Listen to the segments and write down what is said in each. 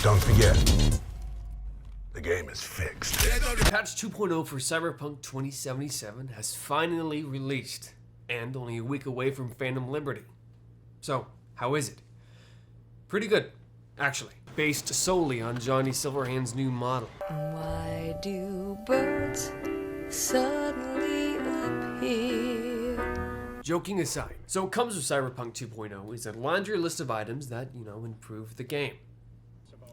don't forget, the game is fixed. Patch 2.0 for Cyberpunk 2077 has finally released, and only a week away from Phantom Liberty. So, how is it? Pretty good, actually. Based solely on Johnny Silverhand's new model. Why do birds suddenly appear? Joking aside, so what comes with Cyberpunk 2.0 is a laundry list of items that, improve the game.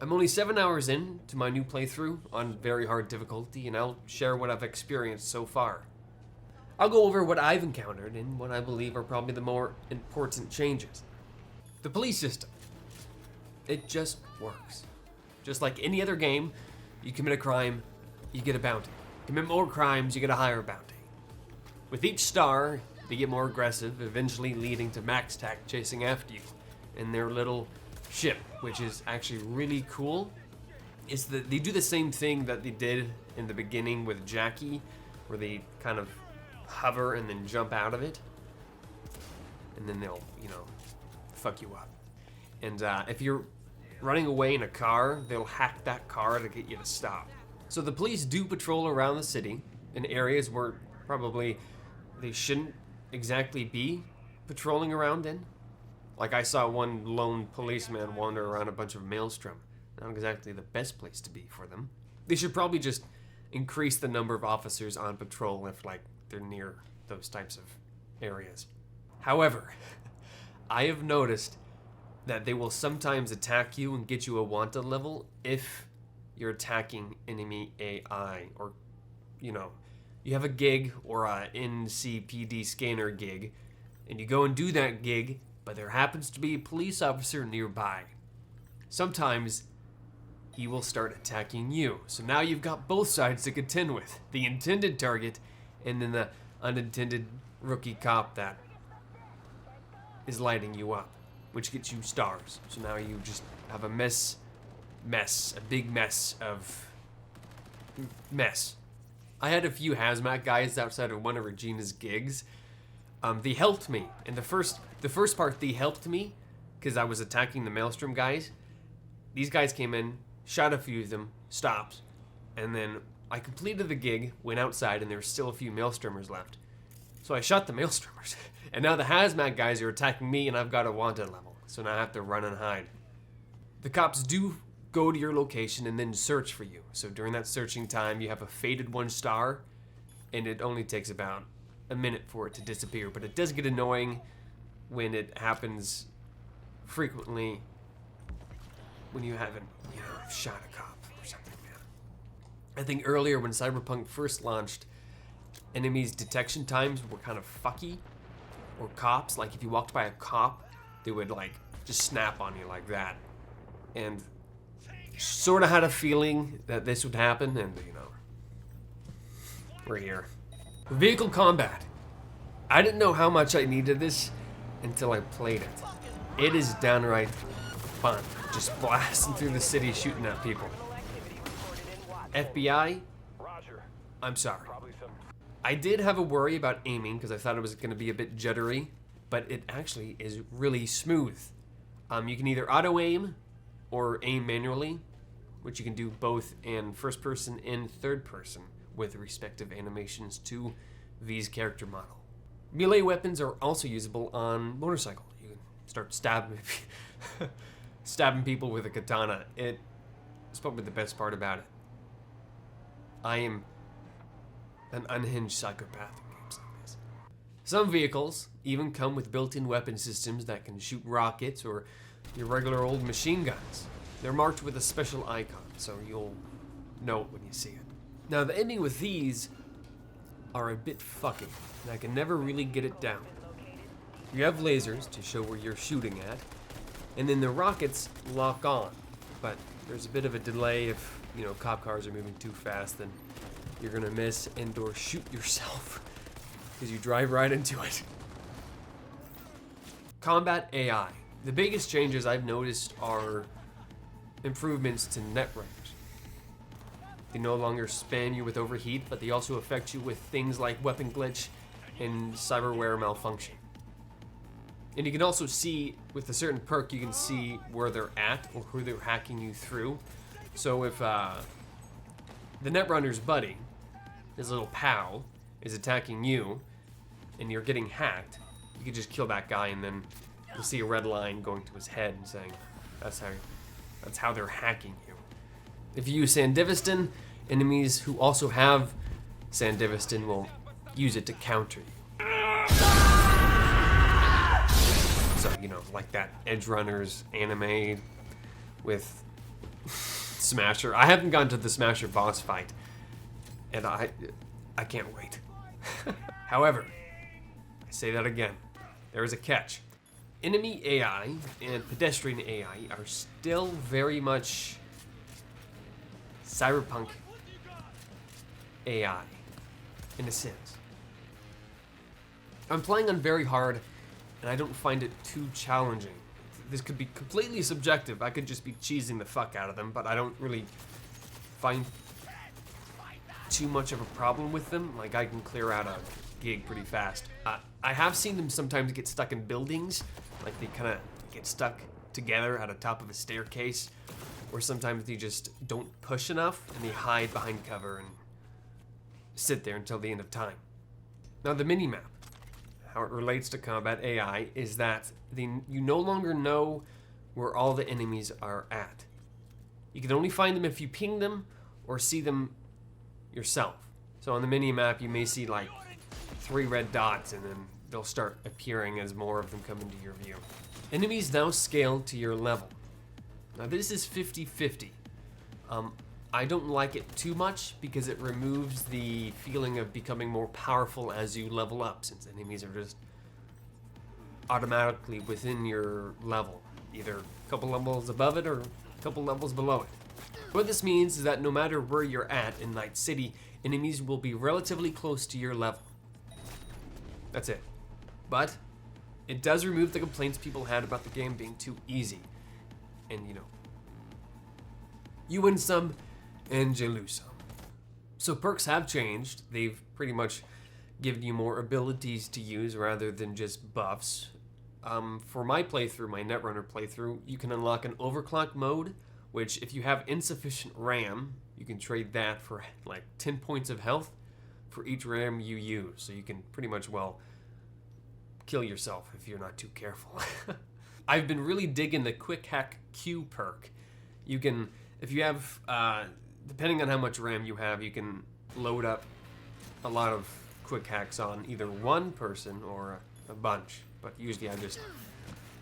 I'm only 7 hours in to my new playthrough on very hard difficulty, and I'll share what I've experienced so far. I'll go over what I've encountered and what I believe are probably the more important changes. The police system. It just works. Just like any other game, you commit a crime, you get a bounty. Commit more crimes, you get a higher bounty. With each star, they get more aggressive, eventually leading to Max Tack chasing after you in their little ship, which is actually really cool. Is that they do the same thing that they did in the beginning with Jackie, where they kind of hover and then jump out of it, and then they'll, fuck you up. And if you're running away in a car, they'll hack that car to get you to stop. So the police do patrol around the city in areas where probably they shouldn't exactly be patrolling around in. Like I saw one lone policeman wander around a bunch of Maelstrom. Not exactly the best place to be for them. They should probably just increase the number of officers on patrol if they're near those types of areas. However, I have noticed that they will sometimes attack you and get you a wanted level if you're attacking enemy AI, or you have a gig or a NCPD scanner gig, and you go and do that gig, but there happens to be a police officer nearby. Sometimes he will start attacking you. So now you've got both sides to contend with. The intended target and then the unintended rookie cop that is lighting you up, which gets you stars. So now you just have a big mess of mess. I had a few hazmat guys outside of one of Regina's gigs. They helped me. And the first part, they helped me because I was attacking the Maelstrom guys. These guys came in, shot a few of them, stopped, and then I completed the gig, went outside, and there were still a few Maelstromers left. So I shot the Maelstromers. And now the hazmat guys are attacking me, and I've got a wanted level. So now I have to run and hide. The cops do go to your location and then search for you. So during that searching time, you have a faded 1 star, and it only takes about a minute for it to disappear. But it does get annoying when it happens frequently when you haven't, shot a cop or something, man. I think earlier when Cyberpunk first launched, enemies' detection times were kind of fucky. Or cops, like if you walked by a cop, they would just snap on you like that. And sort of had a feeling that this would happen, and we're here. Vehicle combat. I didn't know how much I needed this until I played it. It is downright fun, just blasting through the city shooting at people. FBI, I'm sorry. I did have a worry about aiming because I thought it was going to be a bit juddery, but it actually is really smooth. You can either auto aim or aim manually, which you can do both in first person and third person with respective animations to V's character model. Melee weapons are also usable on motorcycle. You can start stabbing people with a katana. It's probably the best part about it. I am an unhinged psychopath in games like this. Some vehicles even come with built-in weapon systems that can shoot rockets or your regular old machine guns. They're marked with a special icon, so you'll know it when you see it. Now, the ending with these are a bit fucky, and I can never really get it down. You have lasers to show where you're shooting at, and then the rockets lock on, but there's a bit of a delay if, cop cars are moving too fast, then you're gonna miss and or shoot yourself because you drive right into it. Combat AI. The biggest changes I've noticed are improvements to net range. They no longer spam you with overheat, but they also affect you with things like weapon glitch and cyberware malfunction. And you can also see, with a certain perk, you can see where they're at or who they're hacking you through. So if the Netrunner's buddy, his little pal, is attacking you, and you're getting hacked, you can just kill that guy, and then you'll see a red line going to his head and saying, that's how they're hacking you. If you use Sandevistan, enemies who also have Sandevistan will use it to counter you. So, you know, like that Edge Runners anime with Smasher. I haven't gotten to the Smasher boss fight, and I can't wait. However, I say that again, there is a catch. Enemy AI and pedestrian AI are still very much Cyberpunk AI, in a sense. I'm playing on very hard, and I don't find it too challenging. This could be completely subjective. I could just be cheesing the fuck out of them, but I don't really find too much of a problem with them. Like, I can clear out a gig pretty fast. I have seen them sometimes get stuck in buildings, like they kind of get stuck together at the top of a staircase, or sometimes they just don't push enough and they hide behind cover and sit there until the end of time. Now the minimap, how it relates to combat AI, is that you no longer know where all the enemies are at. You can only find them if you ping them or see them yourself. So on the minimap you may see like 3 red dots, and then they'll start appearing as more of them come into your view. Enemies now scale to your level. Now this is 50-50. I don't like it too much because it removes the feeling of becoming more powerful as you level up, since enemies are just automatically within your level, either a couple levels above it or a couple levels below it. What this means is that no matter where you're at in Night City, enemies will be relatively close to your level. That's it. But it does remove the complaints people had about the game being too easy. And, you know, you win some and you lose some. So perks have changed. They've pretty much given you more abilities to use rather than just buffs. For my playthrough, my Netrunner playthrough, you can unlock an overclock mode, which if you have insufficient RAM, you can trade that for like 10 points of health for each RAM you use. So you can pretty much, well, kill yourself if you're not too careful. I've been really digging the Quick Hack Q perk. You can, if you have, depending on how much RAM you have, you can load up a lot of quick hacks on either one person or a bunch. But usually I just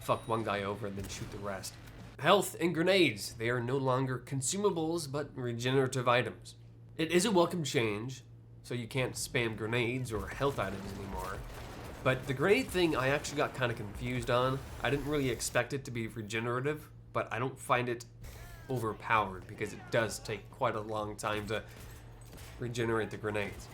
fuck one guy over and then shoot the rest. Health and grenades. They are no longer consumables, but regenerative items. It is a welcome change, so you can't spam grenades or health items anymore. But the grenade thing I actually got kind of confused on. I didn't really expect it to be regenerative, but I don't find it overpowered because it does take quite a long time to regenerate the grenades.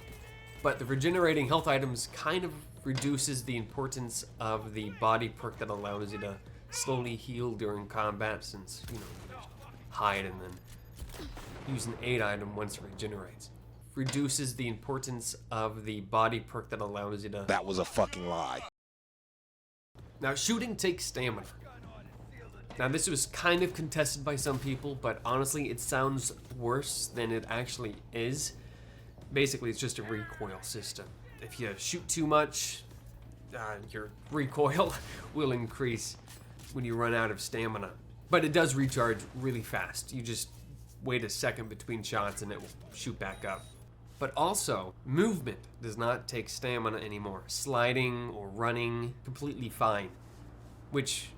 But the regenerating health items kind of reduces the importance of the body perk that allows you to slowly heal during combat, since, you know, you just hide and then use an aid item once it regenerates. Reduces the importance of the body perk that allows you to... That was a fucking lie. Now, shooting takes stamina. Now, this was kind of contested by some people, but honestly, it sounds worse than it actually is. Basically, it's just a recoil system. If you shoot too much, your recoil will increase when you run out of stamina. But it does recharge really fast. You just wait a second between shots and it will shoot back up. But also, movement does not take stamina anymore. Sliding or running, completely fine. Which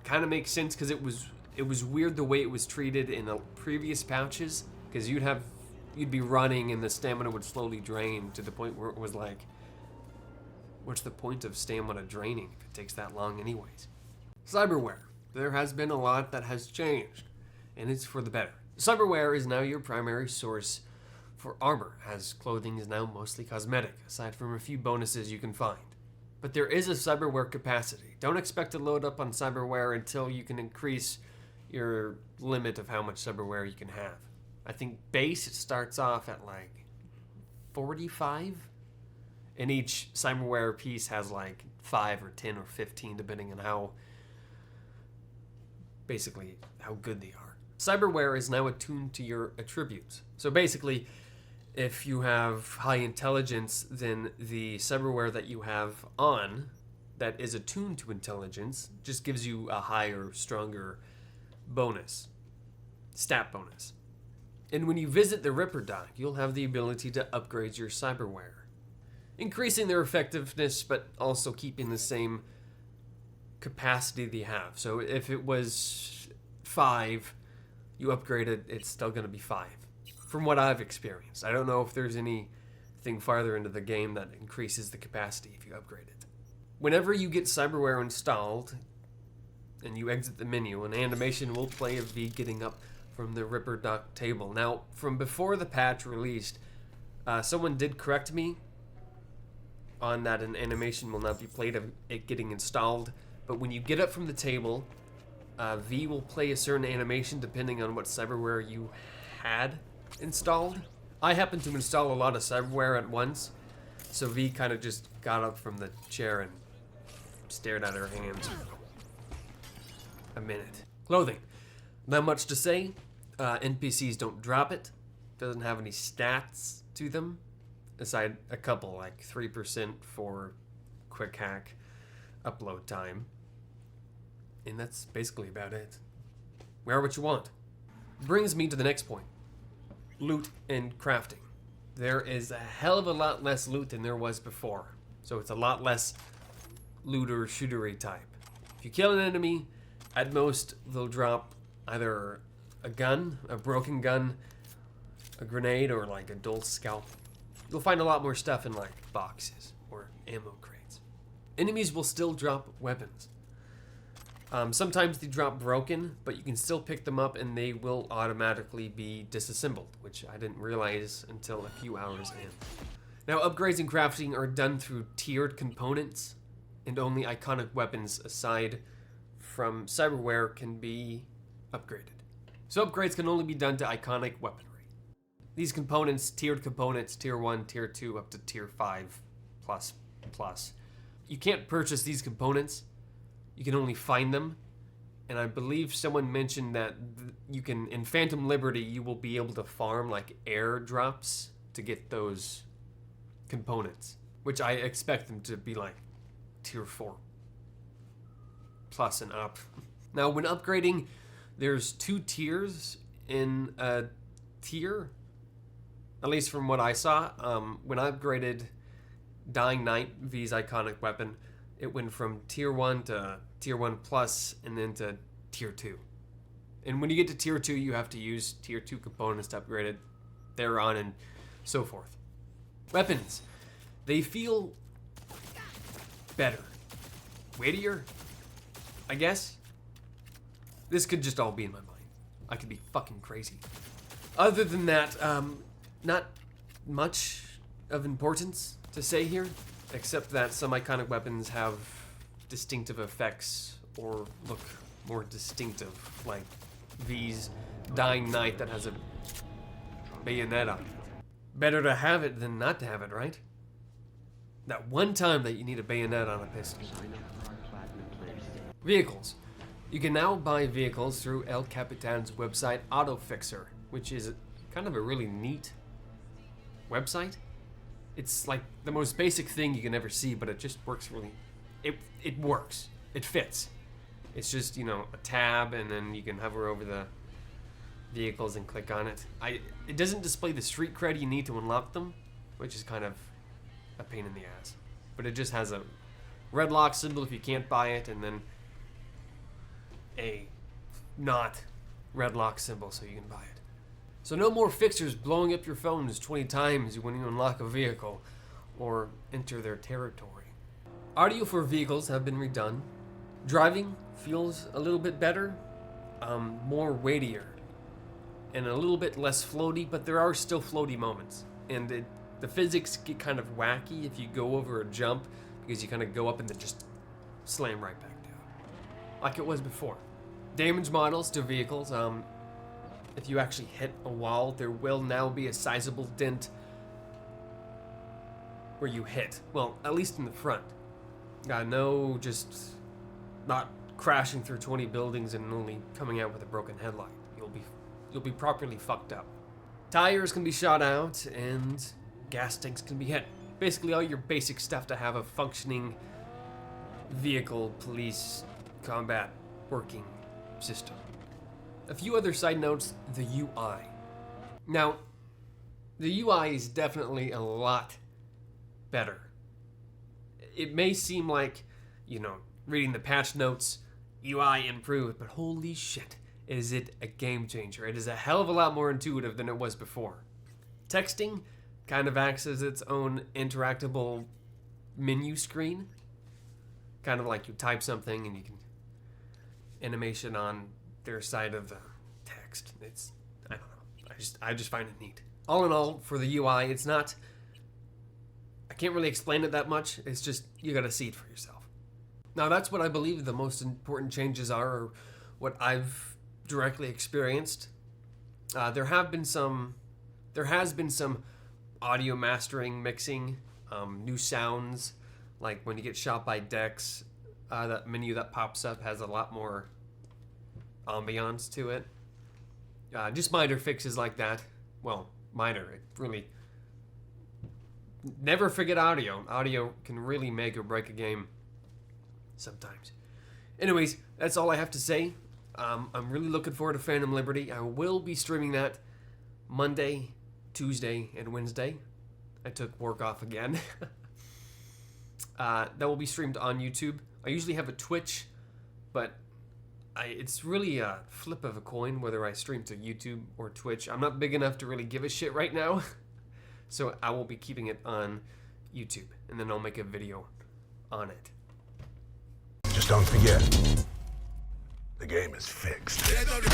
kind of makes sense because it was weird the way it was treated in the previous pouches, because you'd be running and the stamina would slowly drain to the point where it was like, what's the point of stamina draining if it takes that long anyways? Cyberware. There has been a lot that has changed, and it's for the better. Cyberware is now your primary source for armor, as clothing is now mostly cosmetic, aside from a few bonuses you can find. But there is a cyberware capacity. Don't expect to load up on cyberware until you can increase your limit of how much cyberware you can have. I think base starts off at like 45, and each cyberware piece has like 5 or 10 or 15, depending on how good they are. Cyberware is now attuned to your attributes. So basically, if you have high intelligence, then the cyberware that you have on that is attuned to intelligence just gives you a higher, stronger bonus, stat bonus. And when you visit the Ripper dock, you'll have the ability to upgrade your cyberware, increasing their effectiveness, but also keeping the same capacity they have. So if it was 5, you upgrade it, it's still going to be 5. From what I've experienced. I don't know if there's anything farther into the game that increases the capacity if you upgrade it. Whenever you get cyberware installed and you exit the menu, an animation will play of V getting up from the Ripper dock table. Now, from before the patch released, someone did correct me on that an animation will not be played of it getting installed, but when you get up from the table, V will play a certain animation depending on what cyberware you had installed. I happened to install a lot of cyberware at once, so V kind of just got up from the chair and stared at her hands for a minute. Clothing. Not much to say. NPCs don't drop it. Doesn't have any stats to them, aside a couple, like 3% for quick hack upload time. And that's basically about it. Wear what you want. Brings me to the next point. Loot and crafting. There is a hell of a lot less loot than there was before. So it's a lot less looter shootery type. If you kill an enemy, at most they'll drop either a gun, a broken gun, a grenade, or like a dull scalpel. You'll find a lot more stuff in like boxes or ammo crates. Enemies will still drop weapons. Sometimes they drop broken, but you can still pick them up and they will automatically be disassembled, which I didn't realize until a few hours in. Now, upgrades and crafting are done through tiered components, and only iconic weapons aside from cyberware can be upgraded. So upgrades can only be done to iconic weaponry. These components, tiered components, tier 1, tier 2, up to tier 5 plus. You can't purchase these components. You can only find them, and I believe someone mentioned that you can, in Phantom Liberty, you will be able to farm like airdrops to get those components, which I expect them to be like tier 4 plus and up. Now, when upgrading, there's 2 tiers in a tier, at least from what I saw. When I upgraded Dying Knight, V's iconic weapon, it went from tier 1 to tier 1 plus and then to tier 2. And when you get to tier 2, you have to use tier 2 components to upgrade it thereon and so forth. Weapons. They feel better. Weightier, I guess. This could just all be in my mind. I could be fucking crazy. Other than that, not much of importance to say here, except that some iconic weapons have distinctive effects or look more distinctive, like V's Dying Knight that has a bayonet on it. Better to have it than not to have it, right? That one time that you need a bayonet on a pistol. Vehicles. You can now buy vehicles through El Capitan's website AutoFixer, which is kind of a really neat website. It's like the most basic thing you can ever see, but it just works really... It works. It fits. It's just, you know, a tab, and then you can hover over the vehicles and click on it. It doesn't display the street cred you need to unlock them, which is kind of a pain in the ass. But it just has a red lock symbol if you can't buy it, and then a not red lock symbol so you can buy it. So no more fixers blowing up your phones 20 times when you unlock a vehicle or enter their territory. Audio for vehicles have been redone. Driving feels a little bit better, more weightier, and a little bit less floaty, but there are still floaty moments. And the physics get kind of wacky if you go over a jump, because you kind of go up and then just slam right back down, like it was before. Damage models to vehicles. If you actually hit a wall, there will now be a sizable dent where you hit. Well, at least in the front. No, just not crashing through 20 buildings and only coming out with a broken headlight. You'll be properly fucked up. Tires can be shot out and gas tanks can be hit. Basically all your basic stuff to have a functioning vehicle, police, combat, working system. A few other side notes, the UI. Now, the UI is definitely a lot better. It may seem like, reading the patch notes, UI improved, but holy shit, is it a game changer. It is a hell of a lot more intuitive than it was before. Texting kind of acts as its own interactable menu screen. Kind of like you type something and you can animation on their side of the text. I don't know. I just find it neat. All in all, for the UI, it's not... I can't really explain it that much. It's just, you gotta see it for yourself. Now, that's what I believe the most important changes are, or what I've directly experienced. There has been some audio mastering, mixing, new sounds, like when you get shot by Dex, that menu that pops up has a lot more ambiance to it. Just minor fixes like that. Well, minor. It really... Never forget audio. Audio can really make or break a game sometimes. Anyways, that's all I have to say. I'm really looking forward to Phantom Liberty. I will be streaming that Monday, Tuesday, and Wednesday. I took work off again. That will be streamed on YouTube. I usually have a Twitch, but it's really a flip of a coin whether I stream to YouTube or Twitch. I'm not big enough to really give a shit right now. So I will be keeping it on YouTube, and then I'll make a video on it. Just don't forget, the game is fixed.